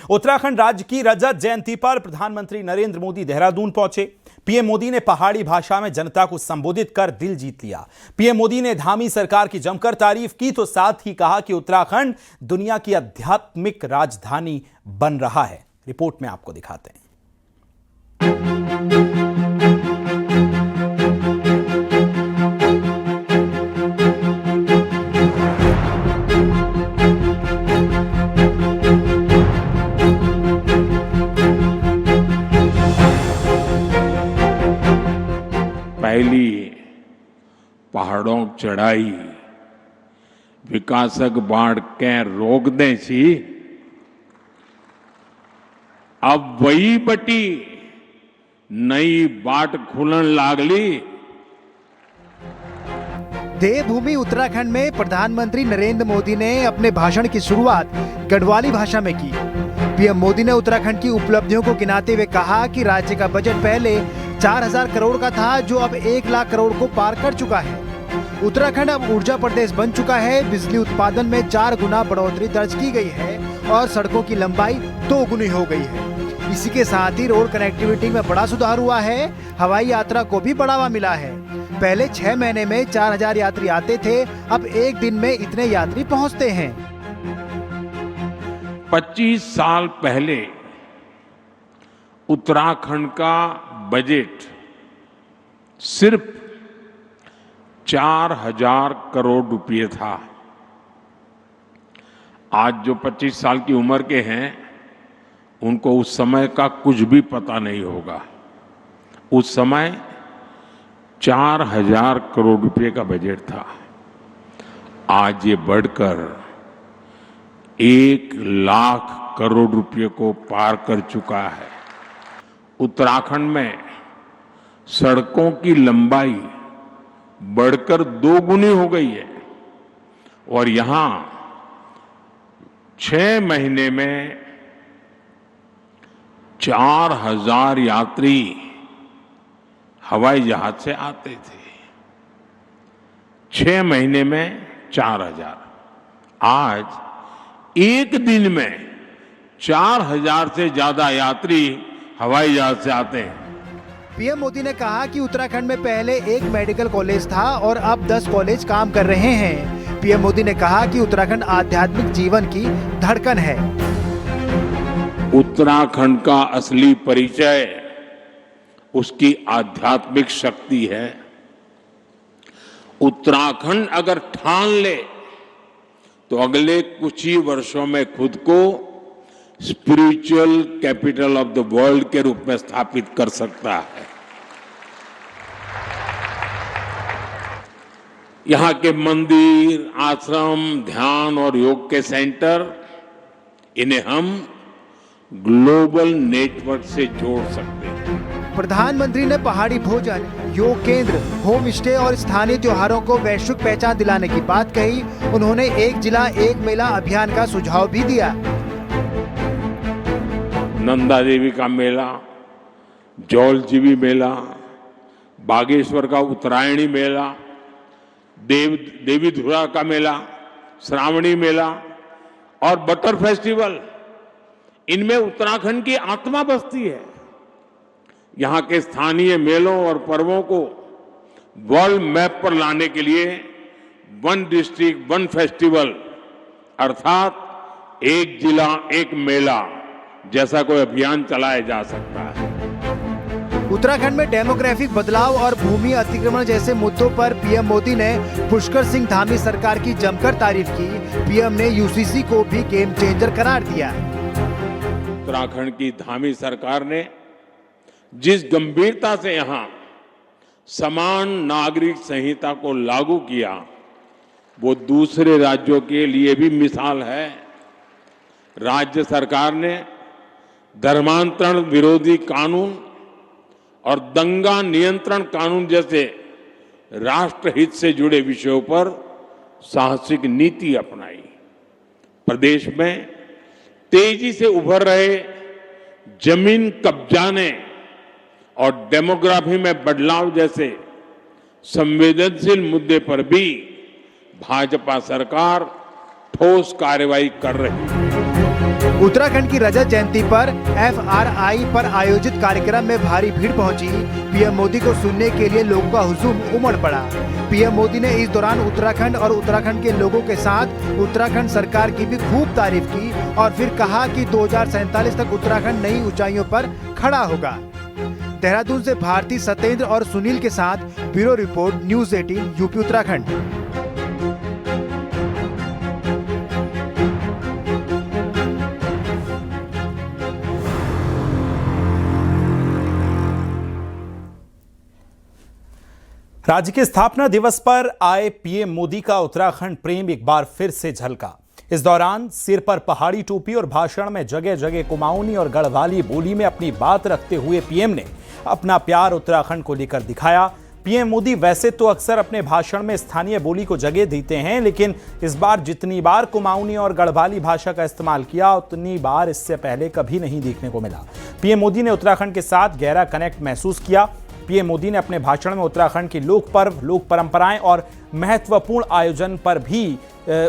उत्तराखंड राज्य की रजत जयंती पर प्रधानमंत्री नरेंद्र मोदी देहरादून पहुंचे। पीएम मोदी ने पहाड़ी भाषा में जनता को संबोधित कर दिल जीत लिया। पीएम मोदी ने धामी सरकार की जमकर तारीफ की तो साथ ही कहा कि उत्तराखंड दुनिया की आध्यात्मिक राजधानी बन रहा है। रिपोर्ट में आपको दिखाते हैं। पहली पहाड़ों चढ़ाई विकासक बाढ़ के रोक दे सी अब वही बटी नई बाट खुलन लागली। देवभूमि उत्तराखंड में प्रधानमंत्री नरेंद्र मोदी ने अपने भाषण की शुरुआत गढ़वाली भाषा में की। पीएम मोदी ने उत्तराखंड की उपलब्धियों को गिनाते हुए कहा कि राज्य का बजट पहले 4000 करोड़ का था, जो अब 1 लाख करोड़ को पार कर चुका है। उत्तराखंड अब ऊर्जा प्रदेश बन चुका है। बिजली उत्पादन में 4 गुना बढ़ोतरी दर्ज की गई है और सड़कों की लंबाई 2 गुनी हो गई है। इसी के साथ ही रोड कनेक्टिविटी में बड़ा सुधार हुआ है। हवाई यात्रा को भी बढ़ावा मिला है। पहले 6 महीने में 4000 यात्री आते थे, अब एक दिन में इतने यात्री पहुंचते हैं। 25 साल पहले उत्तराखंड का बजट सिर्फ 4000 करोड़ रुपए था। आज जो 25 साल की उम्र के हैं, उनको उस समय का कुछ भी पता नहीं होगा। उस समय 4000 करोड़ रुपए का बजट था। आज ये बढ़कर 1 लाख करोड़ रुपए को पार कर चुका है। उत्तराखंड में सड़कों की लंबाई बढ़कर 2 गुनी हो गई है और यहां 6 महीने में 4000 यात्री हवाई जहाज से आते थे। 6 महीने में 4000। आज एक दिन में 4000 से ज्यादा यात्री हवाई जहाज से आते हैं। पीएम मोदी ने कहा कि उत्तराखंड में पहले एक मेडिकल कॉलेज था और अब 10 कॉलेज काम कर रहे हैं। पीएम मोदी ने कहा कि उत्तराखंड आध्यात्मिक जीवन की धड़कन है। उत्तराखंड का असली परिचय उसकी आध्यात्मिक शक्ति है। उत्तराखंड अगर ठान ले तो अगले कुछ ही वर्षों में खुद को spiritual capital of the world के रूप में स्थापित कर सकता है। यहां के मंदिर, आश्रम, ध्यान और योग के सेंटर, इन्हें हम ग्लोबल नेटवर्क से जोड़ सकते हैं। प्रधानमंत्री ने पहाड़ी भोजन, योग केंद्र, होम स्टे और स्थानीय त्योहारों को वैश्विक पहचान दिलाने की बात कही। उन्होंने एक जिला एक मेला अभियान का सुझाव भी दिया। नंदा देवी का मेला, जौलजीबी मेला, बागेश्वर का उत्तरायणी मेला, देवी धुरा का मेला, श्रावणी मेला और बटर फेस्टिवल, इनमें उत्तराखंड की आत्मा बसती है। यहां के स्थानीय मेलों और पर्वों को वर्ल्ड मैप पर लाने के लिए वन डिस्ट्रिक्ट वन फेस्टिवल अर्थात एक जिला एक मेला जैसा कोई अभियान चलाया जा सकता है। उत्तराखंड में डेमोग्राफिक बदलाव और भूमि अतिक्रमण जैसे मुद्दों पर पीएम मोदी ने पुष्कर सिंह धामी सरकार की जमकर तारीफ की। पीएम ने यूसीसी को भी गेम चेंजर करार दिया। उत्तराखंड की धामी सरकार ने जिस गंभीरता से यहां समान नागरिक संहिता को लागू किया, वो दूसरे राज्यों के लिए भी मिसाल है। राज्य सरकार ने धर्मांतरण विरोधी कानून और दंगा नियंत्रण कानून जैसे राष्ट्रहित से जुड़े विषयों पर साहसिक नीति अपनाई। प्रदेश में तेजी से उभर रहे जमीन कब्जाने और डेमोग्राफी में बदलाव जैसे संवेदनशील मुद्दे पर भी भाजपा सरकार ठोस कार्रवाई कर रही है। उत्तराखंड की रजत जयंती पर FRI पर आयोजित कार्यक्रम में भारी भीड़ पहुंची। पीएम मोदी को सुनने के लिए लोगों का हुजूम उमड़ पड़ा। पीएम मोदी ने इस दौरान उत्तराखंड और उत्तराखंड के लोगों के साथ उत्तराखंड सरकार की भी खूब तारीफ की और फिर कहा कि 2047 तक उत्तराखंड नई ऊंचाइयों पर खड़ा होगा। देहरादून से भारती, सत्येंद्र और सुनील के साथ bureau report, news 18 UP Uttarakhand. राज्य के स्थापना दिवस पर आए पीएम मोदी का उत्तराखंड प्रेम एक बार फिर से झलका। इस दौरान सिर पर पहाड़ी टोपी और भाषण में जगह जगह कुमाऊनी और गढ़वाली बोली में अपनी बात रखते हुए पीएम ने अपना प्यार उत्तराखंड को लेकर दिखाया। पीएम मोदी वैसे तो अक्सर अपने भाषण में स्थानीय बोली को जगह देते हैं, लेकिन इस बार जितनी बार कुमाऊनी और गढ़वाली भाषा का इस्तेमाल किया उतनी बार इससे पहले कभी नहीं देखने को मिला। पीएम मोदी ने उत्तराखंड के साथ गहरा कनेक्ट महसूस किया। पीएम मोदी ने अपने भाषण में उत्तराखंड की लोक पर्व, लोक परंपराएं और महत्वपूर्ण आयोजन पर भी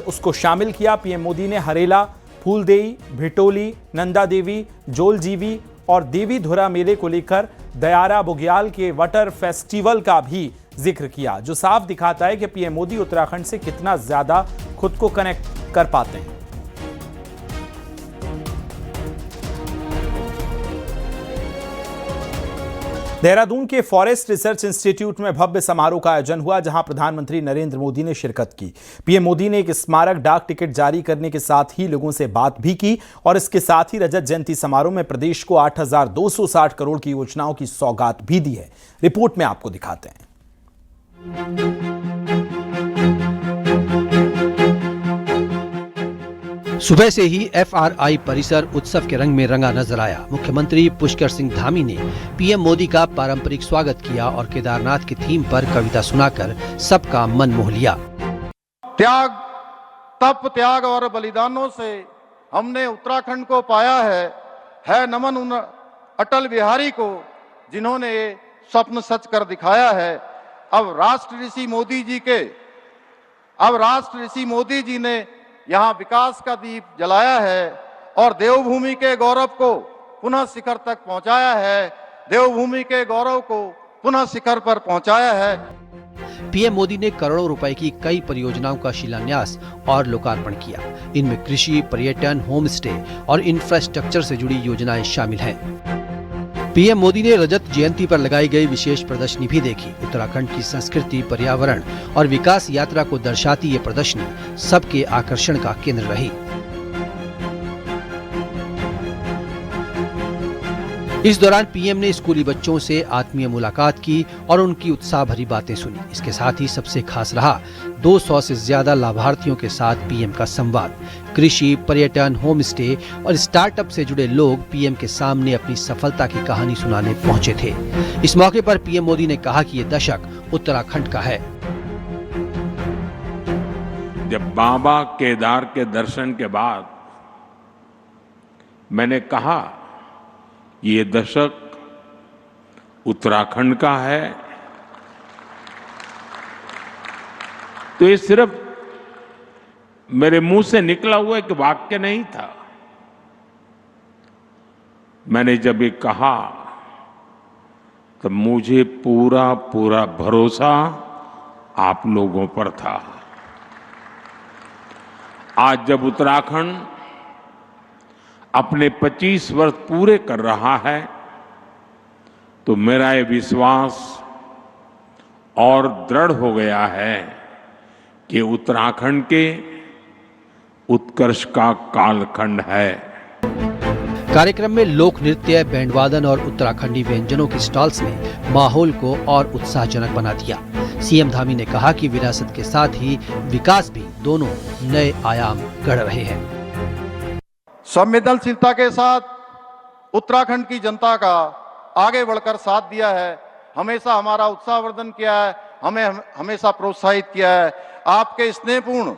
उसको शामिल किया। पीएम मोदी ने हरेला, फूलदेई, भिटोली, नंदा देवी, जोलजीवी और देवी धुरा मेले को लेकर दयारा बुग्याल के वाटर फेस्टिवल का भी जिक्र किया, जो साफ दिखाता है कि पीएम मोदी उत्तराखंड से कितना ज्यादा खुद को कनेक्ट कर पाते हैं। देहरादून के फॉरेस्ट रिसर्च इंस्टीट्यूट में भव्य समारोह का आयोजन हुआ, जहां प्रधानमंत्री नरेंद्र मोदी ने शिरकत की। पीएम मोदी ने एक स्मारक डाक टिकट जारी करने के साथ ही लोगों से बात भी की और इसके साथ ही रजत जयंती समारोह में प्रदेश को 8,260 करोड़ की योजनाओं की सौगात भी दी है। रिपोर्ट में आपको दिखाते हैं। सुबह से ही FRI परिसर उत्सव के रंग में रंगा नजर आया। मुख्यमंत्री पुष्कर सिंह धामी ने पीएम मोदी का पारंपरिक स्वागत किया और केदारनाथ की थीम पर कविता सुनाकर सबका मन मोह लिया। त्याग, तप, त्याग और बलिदानों से हमने उत्तराखंड को पाया है नमन उन अटल बिहारी को जिन्होंने ये स्वप्न सच कर दिखाया है। अब राष्ट्र ऋषि मोदी जी ने यहाँ विकास का दीप जलाया है और देवभूमि के गौरव को पुनः शिखर तक पहुंचाया है। देवभूमि के गौरव को पुनः शिखर पर पहुंचाया है। पीएम मोदी ने करोड़ों रुपए की कई परियोजनाओं का शिलान्यास और लोकार्पण किया। इनमें कृषि, पर्यटन, होम स्टे और इंफ्रास्ट्रक्चर से जुड़ी योजनाएं शामिल हैं। पीएम मोदी ने रजत जयंती पर लगाई गई विशेष प्रदर्शनी भी देखी। उत्तराखंड की संस्कृति, पर्यावरण और विकास यात्रा को दर्शाती ये प्रदर्शनी सबके आकर्षण का केंद्र रही। इस दौरान पीएम ने स्कूली बच्चों से आत्मीय मुलाकात की और उनकी उत्साह भरी बातें सुनी। इसके साथ ही सबसे खास रहा 200 से ज्यादा लाभार्थियों के साथ पीएम का संवाद। कृषि, पर्यटन, होम स्टे और स्टार्टअप से जुड़े लोग पीएम के सामने अपनी सफलता की कहानी सुनाने पहुंचे थे। इस मौके पर पीएम मोदी ने कहा कि ये दशक उत्तराखंड का है। जब बाबा केदार के दर्शन के बाद मैंने कहा ये दशक उत्तराखंड का है, तो ये सिर्फ मेरे मुंह से निकला हुआ एक वाक्य नहीं था। मैंने जब ये कहा तब मुझे पूरा भरोसा आप लोगों पर था। आज जब उत्तराखंड अपने 25 वर्ष पूरे कर रहा है तो मेरा ये विश्वास और दृढ़ हो गया है कि उत्तराखंड के उत्कर्ष का कालखंड है। कार्यक्रम में लोक नृत्य, बैंड वादन और उत्तराखंडी व्यंजनों की स्टॉल्स ने माहौल को और उत्साहजनक बना दिया। सीएम धामी ने कहा कि विरासत के साथ ही विकास भी दोनों नए आयाम गढ़ रहे हैं। संवेदनशीलता के साथ उत्तराखंड की जनता का आगे बढ़कर साथ दिया है, हमेशा हमारा उत्साहवर्धन किया है, हमें हमेशा प्रोत्साहित किया है। आपके स्नेहपूर्ण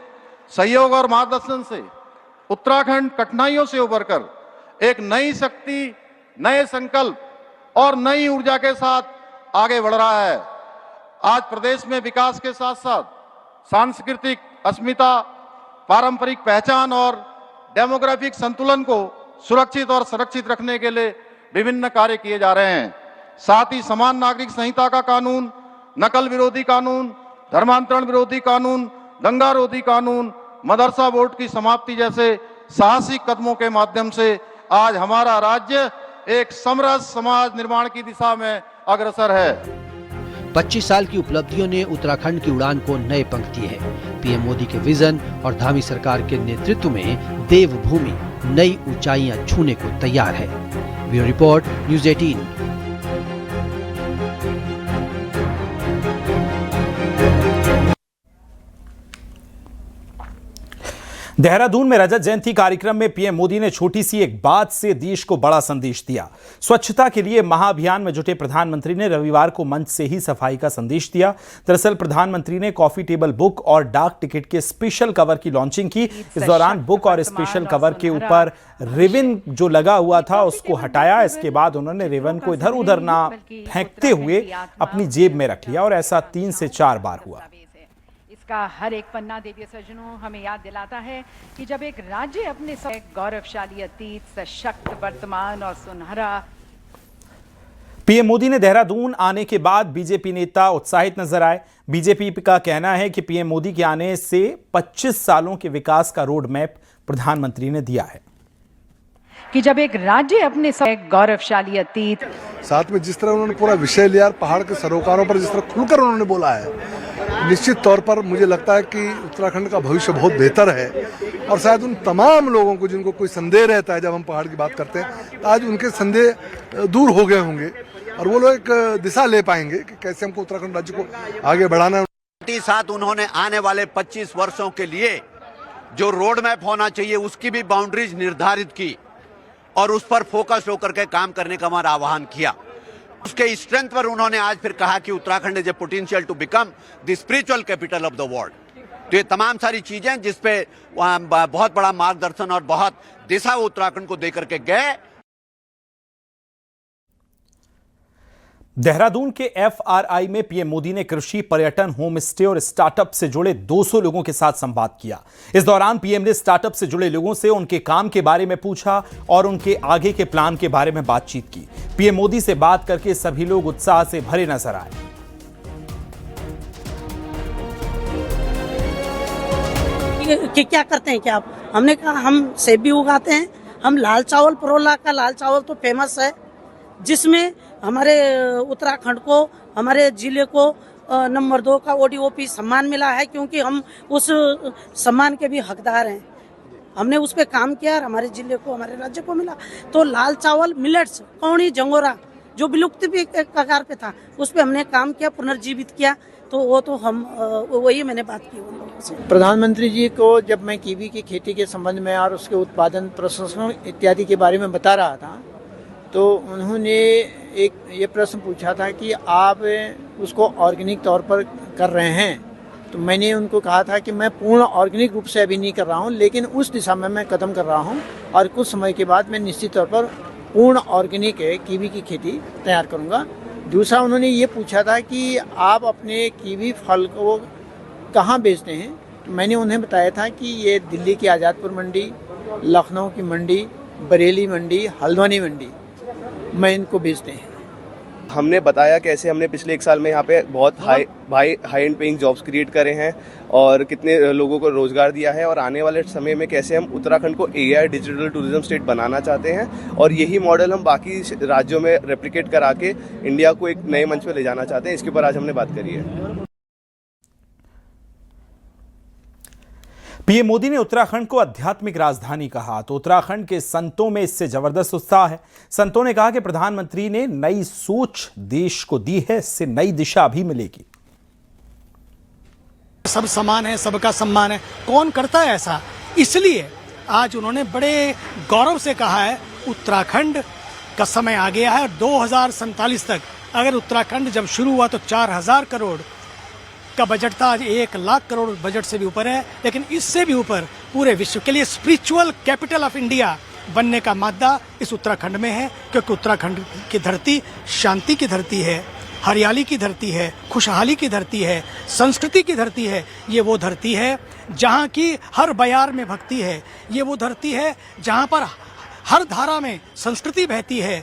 सहयोग और मार्गदर्शन से उत्तराखंड कठिनाइयों से उबरकर एक नई शक्ति, नए संकल्प और नई ऊर्जा के साथ आगे बढ़ रहा है। आज प्रदेश में विकास के साथ साथ सांस्कृतिक अस्मिता, पारंपरिक पहचान और डेमोग्राफिक संतुलन को सुरक्षित और संरक्षित रखने के लिए विभिन्न कार्य किए जा रहे हैं। साथ ही समान नागरिक संहिता का कानून, नकल विरोधी कानून, धर्मांतरण विरोधी कानून, दंगा रोधी कानून, मदरसा बोर्ड की समाप्ति जैसे साहसिक कदमों के माध्यम से आज हमारा राज्य एक समरस समाज निर्माण की दिशा में अग्रसर है। 25 साल की उपलब्धियों ने उत्तराखंड की उड़ान को नए पंख दिए हैं। पीएम मोदी के विजन और धामी सरकार के नेतृत्व में देवभूमि नई ऊंचाइयां छूने को तैयार है। Bureau report, news 18। देहरादून में रजत जयंती कार्यक्रम में पीएम मोदी ने छोटी सी एक बात से देश को बड़ा संदेश दिया। स्वच्छता के लिए महाअभियान में जुटे प्रधानमंत्री ने रविवार को मंच से ही सफाई का संदेश दिया। दरअसल प्रधानमंत्री ने कॉफी टेबल बुक और डाक टिकट के स्पेशल कवर की लॉन्चिंग की। इस दौरान बुक और स्पेशल कवर के ऊपर रिबन जो लगा हुआ था उसको हटाया। इसके बाद उन्होंने रिबन को इधर उधर ना फेंकते हुए अपनी जेब में रख लिया और ऐसा 3 से 4 बार हुआ। का हर एक पन्ना देवी सज्जनों हमें याद दिलाता है कि जब एक राज्य अपने गौरवशाली अतीत, सशक्त वर्तमान और सुनहरा। पीएम मोदी ने देहरादून आने के बाद बीजेपी नेता उत्साहित नजर आए। बीजेपी का कहना है कि पीएम मोदी के आने से 25 सालों के विकास का रोड मैप प्रधानमंत्री ने दिया है कि जब एक राज्य अपने गौरवशाली अतीत, साथ में जिस तरह उन्होंने पूरा विषय लिया, पहाड़ के सरोकारों पर जिस तरह खुलकर उन्होंने बोला है, निश्चित तौर पर मुझे लगता है कि उत्तराखंड का भविष्य बहुत बेहतर है। और शायद उन तमाम लोगों को जिनको कोई संदेह रहता है जब हम पहाड़ की बात करते हैं, तो आज उनके संदेह दूर हो गए होंगे और वो लोग एक दिशा ले पाएंगे कि कैसे हमको उत्तराखंड राज्य को आगे बढ़ाना है। साथ उन्होंने आने वाले 25 वर्षों के लिए जो रोड मैप होना चाहिए उसकी भी बाउंड्रीज निर्धारित की और उस पर फोकस होकर के काम करने का हमारा आह्वान किया। उसके स्ट्रेंथ पर उन्होंने आज फिर कहा कि Uttarakhand is a potential to become the spiritual capital of the world. तो ये तमाम सारी चीजें जिस पे बहुत बड़ा मार्गदर्शन और बहुत दिशा उत्तराखंड को देकर के गए। देहरादून के एफआरआई में पीएम मोदी ने कृषि, पर्यटन, होम स्टे और स्टार्टअप से जुड़े 200 लोगों के साथ संवाद किया। इस दौरान पीएम ने स्टार्टअप से जुड़े लोगों से उनके काम के बारे में पूछा और उनके आगे के प्लान के बारे में बातचीत की। पीएम मोदी से बात करके सभी लोग उत्साह से भरे नजर आए। कि क्या करते हैं क्या आप? हमने कहा हम सेब भी उगाते हैं, हम लाल चावल, परोला का लाल चावल तो फेमस है, जिसमें हमारे उत्तराखंड को, हमारे जिले को नंबर 2 का ODOP सम्मान मिला है, क्योंकि हम उस सम्मान के भी हकदार हैं। हमने उस पर काम किया और हमारे जिले को, हमारे राज्य को मिला। तो लाल चावल, मिलेट्स, कौड़ी, जंगोरा जो विलुप्त भी कगार पे था, उस पर हमने काम किया, पुनर्जीवित किया। तो वो तो हम वही मैंने बात की उन लोगों से। प्रधानमंत्री जी को जब मैं कीवी की खेती के संबंध में और उसके उत्पादन, प्रसंस्करण इत्यादि के बारे में बता रहा था, तो उन्होंने एक ये प्रश्न पूछा था कि आप उसको ऑर्गेनिक तौर पर कर रहे हैं। तो मैंने उनको कहा था कि मैं पूर्ण ऑर्गेनिक रूप से अभी नहीं कर रहा हूं, लेकिन उस दिशा में मैं कदम कर रहा हूं और कुछ समय के बाद मैं निश्चित तौर पर पूर्ण ऑर्गेनिक कीवी की खेती तैयार करूंगा। दूसरा उन्होंने ये पूछा था कि आप अपने कीवी फल को कहाँ बेचते हैं। तो मैंने उन्हें बताया था कि ये दिल्ली की आज़ादपुर मंडी, लखनऊ की मंडी, बरेली मंडी, हल्द्वानी मंडी में इनको बेचते हैं। हमने बताया कैसे हमने पिछले 1 साल में यहाँ पे बहुत high and paying jobs create करे हैं और कितने लोगों को रोजगार दिया है, और आने वाले समय में कैसे हम उत्तराखंड को AI डिजिटल टूरिज्म स्टेट बनाना चाहते हैं, और यही मॉडल हम बाकी राज्यों में रेप्लिकेट करा के इंडिया को एक नए मंच पे ले जाना चाहते हैं। इसके ऊपर आज हमने बात करी है। पीएम मोदी ने उत्तराखंड को आध्यात्मिक राजधानी कहा तो उत्तराखंड के संतों में इससे जबरदस्त उत्साह है। संतों ने कहा कि प्रधानमंत्री ने नई सोच देश को दी है, इससे नई दिशा भी मिलेगी। सब समान है, सबका सम्मान है, कौन करता है ऐसा? इसलिए आज उन्होंने बड़े गौरव से कहा है उत्तराखंड का समय आ गया है। 2047 तक अगर उत्तराखंड जब शुरू हुआ तो 4000 करोड़ का बजट था, आज 1 लाख करोड़ बजट से भी ऊपर है। लेकिन इससे भी ऊपर पूरे विश्व के लिए स्पिरिचुअल कैपिटल ऑफ इंडिया बनने का मादा इस उत्तराखंड में है, क्योंकि उत्तराखंड की धरती शांति की धरती है, हरियाली की धरती है, खुशहाली की धरती है, संस्कृति की धरती है। ये वो धरती है जहाँ की हर बयार में भक्ति है। ये वो धरती है जहाँ पर हर धारा में संस्कृति बहती है।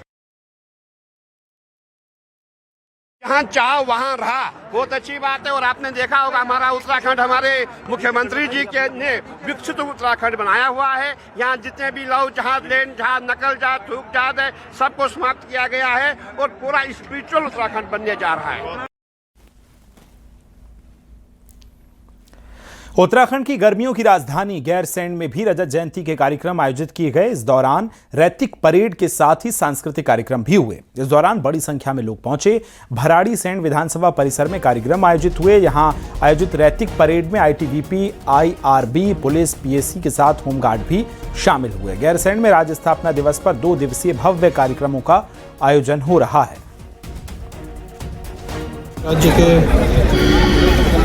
जहाँ चाह वहाँ रहा, बहुत अच्छी बात है। और आपने देखा होगा हमारा उत्तराखंड हमारे मुख्यमंत्री जी के ने विकसित उत्तराखंड बनाया हुआ है। यहाँ जितने भी लव जहाज, लैंड जहाज, नकल जहाज, थूक जहाज है, सबको समाप्त किया गया है और पूरा स्पिरिचुअल उत्तराखंड बनने जा रहा है। उत्तराखंड की गर्मियों की राजधानी गैरसैंण में भी रजत जयंती के कार्यक्रम आयोजित किए गए। इस दौरान रैतिक परेड के साथ ही सांस्कृतिक कार्यक्रम भी हुए। इस दौरान बड़ी संख्या में लोग पहुंचे। भराड़ीसैंण विधानसभा परिसर में कार्यक्रम आयोजित हुए। यहां आयोजित रैतिक परेड में आईटीबीपी, आईआरबी, पुलिस, पीएसी के साथ होमगार्ड भी शामिल हुए। गैरसैंण में राज्य स्थापना दिवस पर 2 दिवसीय भव्य कार्यक्रमों का आयोजन हो रहा है। राज्य के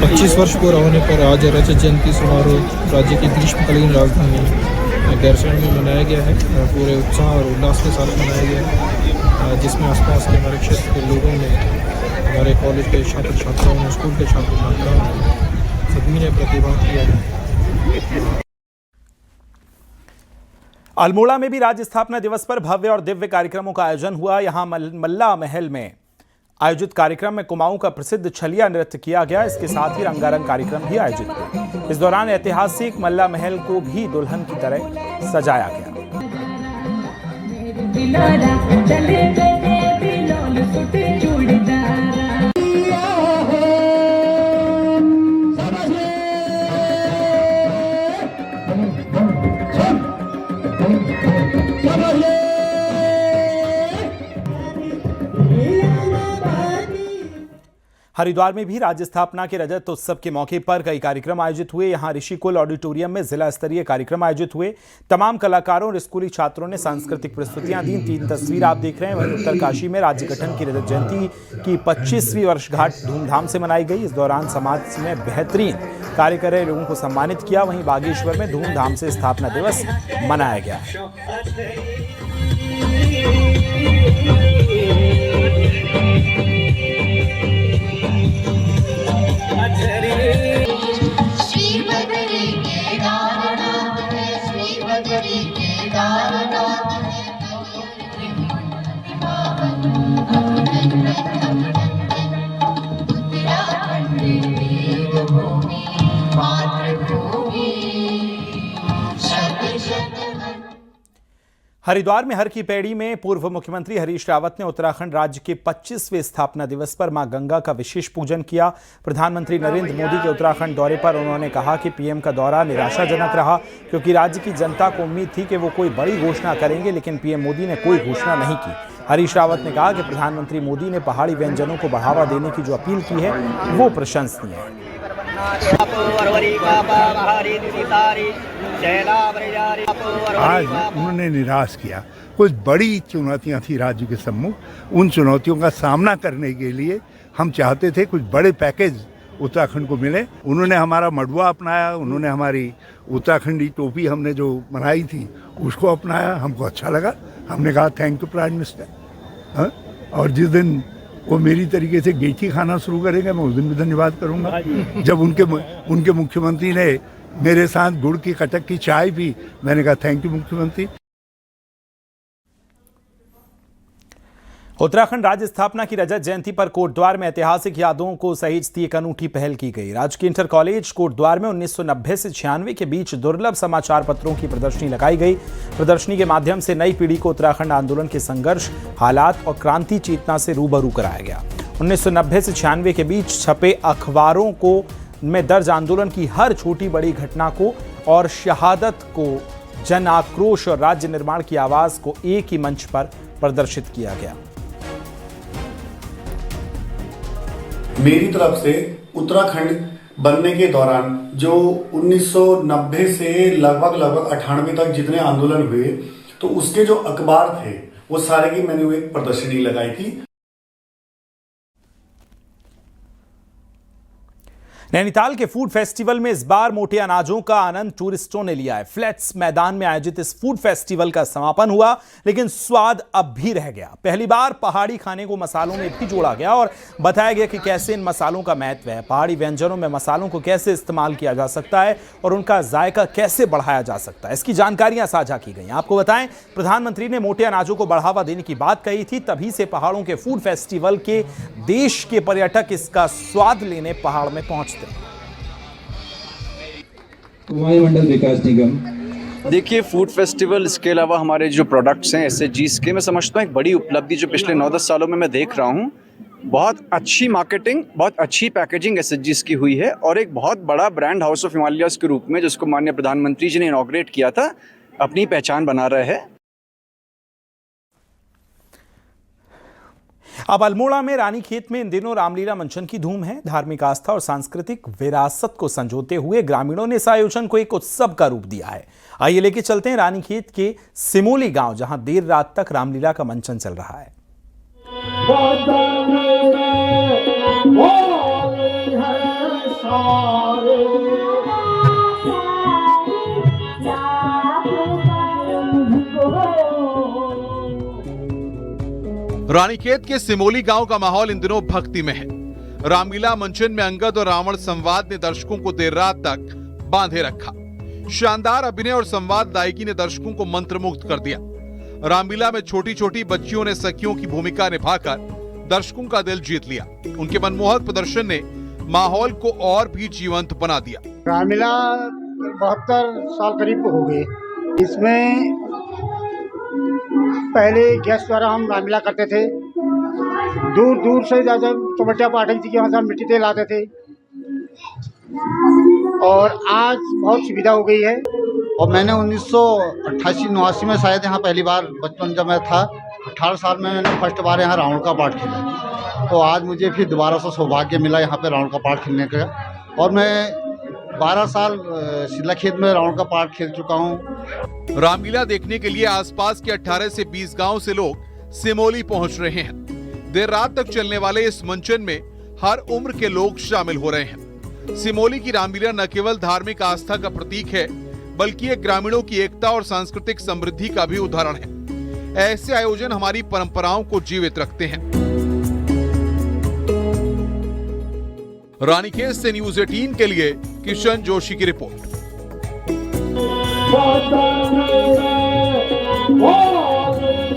25 वर्ष पूरा होने पर आज रजत जयंती समारोह राज्य की ग्रीष्मकालीन राजधानी गैरसैंण में मनाया गया है। पूरे उत्साह और उल्लास के साथ मनाया गया है, जिसमें आसपास के हमारे क्षेत्र के लोगों ने, हमारे कॉलेज के छात्र छात्राओं ने, स्कूल के छात्र छात्राओं ने, सभी ने प्रतिभाग किया है। अल्मोड़ा में भी राज्य स्थापना दिवस पर भव्य और दिव्य कार्यक्रमों का आयोजन हुआ। यहां मल्ला महल में आयोजित कार्यक्रम में कुमाऊं का प्रसिद्ध छलिया नृत्य किया गया। इसके साथ ही रंगारंग कार्यक्रम भी आयोजित हुए। इस दौरान ऐतिहासिक मल्ला महल को भी दुल्हन की तरह सजाया गया। हरिद्वार में भी राज्य स्थापना के रजत उत्सव के मौके पर कई कार्यक्रम आयोजित हुए। यहां ऋषिकुल ऑडिटोरियम में जिला स्तरीय कार्यक्रम आयोजित हुए। तमाम कलाकारों और स्कूली छात्रों ने सांस्कृतिक प्रस्तुतियां दी। 3 तस्वीर आप देख रहे हैं। वहीं उत्तरकाशी में राज्य गठन की रजत जयंती की 25वीं वर्षगांठ धूमधाम से मनाई गई। इस दौरान समाज में बेहतरीन कार्य कर रहे लोगों को सम्मानित किया। वहीं बागेश्वर में धूमधाम से स्थापना दिवस मनाया गया। हरिद्वार में हर की पैड़ी में पूर्व मुख्यमंत्री हरीश रावत ने उत्तराखंड राज्य के 25वें स्थापना दिवस पर मां गंगा का विशेष पूजन किया। प्रधानमंत्री नरेंद्र मोदी के उत्तराखंड दौरे पर उन्होंने कहा कि पीएम का दौरा निराशाजनक रहा, क्योंकि राज्य की जनता को उम्मीद थी कि वो कोई बड़ी घोषणा करेंगे, लेकिन पीएम मोदी ने कोई घोषणा नहीं की। हरीश रावत ने कहा कि प्रधानमंत्री मोदी ने पहाड़ी व्यंजनों को बढ़ावा देने की जो अपील की है वो प्रशंसनीय है। आज उन्होंने निराश किया। कुछ बड़ी चुनौतियां थी राज्य के सम्मुख, उन चुनौतियों का सामना करने के लिए हम चाहते थे कुछ बड़े पैकेज उत्तराखंड को मिले। उन्होंने हमारा मडुआ अपनाया, उन्होंने हमारी उत्तराखंडी टोपी हमने जो बनाई थी उसको अपनाया, हमको अच्छा लगा। हमने कहा थैंक यू प्राइम मिनिस्टर। और जिस दिन वो मेरी तरीके से गेठी खाना शुरू करेंगे मैं उस दिन भी धन्यवाद करूंगा। जब उनके मुख्यमंत्री ने मेरे साथ गुड़ की कटक की चाय पी, मैंने कहा थैंक यू मुख्यमंत्री। उत्तराखंड राज्य स्थापना की रजत जयंती पर कोटद्वार में ऐतिहासिक यादों को सहेजती एक अनूठी पहल की गई। राजकीय इंटर कॉलेज कोटद्वार में 1990 से 96 के बीच दुर्लभ समाचार पत्रों की प्रदर्शनी लगाई गई। प्रदर्शनी के माध्यम से नई पीढ़ी को उत्तराखंड आंदोलन के संघर्ष, हालात और क्रांति चेतना से रूबरू कराया गया। 1990 से 96 के बीच छपे अखबारों को में दर्ज आंदोलन की हर छोटी बड़ी घटना को और शहादत को, जन आक्रोश और राज्य निर्माण की आवाज को एक ही मंच पर प्रदर्शित किया गया। मेरी तरफ से उत्तराखंड बनने के दौरान जो 1990 से लगभग 98 तक जितने आंदोलन हुए, तो उसके जो अखबार थे वो सारे की मैंने एक प्रदर्शनी लगाई थी। नैनीताल के फूड फेस्टिवल में इस बार मोटे अनाजों का आनंद टूरिस्टों ने लिया है। फ्लैट्स मैदान में आयोजित इस फूड फेस्टिवल का समापन हुआ, लेकिन स्वाद अब भी रह गया। पहली बार पहाड़ी खाने को मसालों में भी जोड़ा गया और बताया गया कि कैसे इन मसालों का महत्व है, पहाड़ी व्यंजनों में मसालों को कैसे इस्तेमाल किया जा सकता है और उनका जायका कैसे बढ़ाया जा सकता है। इसकी जानकारियां साझा की गई। आपको बताएं, प्रधानमंत्री ने मोटे अनाजों को बढ़ावा देने की बात कही थी, तभी से पहाड़ों के फूड फेस्टिवल के देश के पर्यटक इसका स्वाद लेने पहाड़ में पहुंचते। वायुमंडल विकास निगम। देखिए, फूड फेस्टिवल, इसके अलावा हमारे जो प्रोडक्ट्स हैं एसएचजीस के, मैं समझता हूँ एक बड़ी उपलब्धि जो पिछले 9-10 सालों में मैं देख रहा हूँ। बहुत अच्छी मार्केटिंग, बहुत अच्छी पैकेजिंग एसएचजीस की हुई है और एक बहुत बड़ा ब्रांड हाउस ऑफ हिमालयाज के रूप में, जिसको माननीय प्रधानमंत्री जी ने इनॉग्रेट किया था, अपनी पहचान बना रहे हैं। अब अल्मोड़ा में रानीखेत में इन दिनों रामलीला मंचन की धूम है। धार्मिक आस्था और सांस्कृतिक विरासत को संजोते हुए ग्रामीणों ने इस आयोजन को एक उत्सव का रूप दिया है। आइए लेके चलते हैं रानीखेत के सिमोली गांव, जहां देर रात तक रामलीला का मंचन चल रहा है। रानीखेत के सिमोली गांव का माहौल इन दिनों भक्ति में है। रामलीला मंचन में अंगद और रावण संवाद ने दर्शकों को देर रात तक बांधे रखा। शानदार अभिनय और संवाद दायकी ने दर्शकों को मंत्रमुग्ध कर दिया। रामलीला में छोटी छोटी बच्चियों ने सखियों की भूमिका निभाकर दर्शकों का दिल जीत लिया। उनके मनमोहक प्रदर्शन ने माहौल को और भी जीवंत बना दिया। रामलीला 72 साल करीब हो गए। इसमें पहले गैस द्वारा हम रामलीला करते थे। दूर दूर से ज्यादा चौबटिया पाठक जी के वहाँ से हम मिट्टी तेल लाते थे और आज बहुत सुविधा हो गई है। और मैंने 1988-89 में शायद यहाँ पहली बार, बचपन जब मैं था 18 साल में, मैंने फर्स्ट बार यहाँ रावण का पाठ खेला। तो आज मुझे फिर दोबारा से सौभाग्य मिला यहाँ पे रावण का पाठ खेलने का। और मैं 12 साल शिलाखेत में रावण का पाठ खेल चुका हूँ। रामलीला देखने के लिए आसपास के 18 से 20 गांव से लोग सिमोली पहुंच रहे हैं। देर रात तक चलने वाले इस मंचन में हर उम्र के लोग शामिल हो रहे हैं। सिमोली की रामलीला न केवल धार्मिक आस्था का प्रतीक है, बल्कि एक ग्रामीणों की एकता और सांस्कृतिक समृद्धि का भी उदाहरण है। ऐसे आयोजन हमारी परंपराओं को जीवित रखते हैं। रानीखेत से न्यूज़ 18 के लिए किशन जोशी की रिपोर्ट।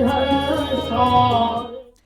है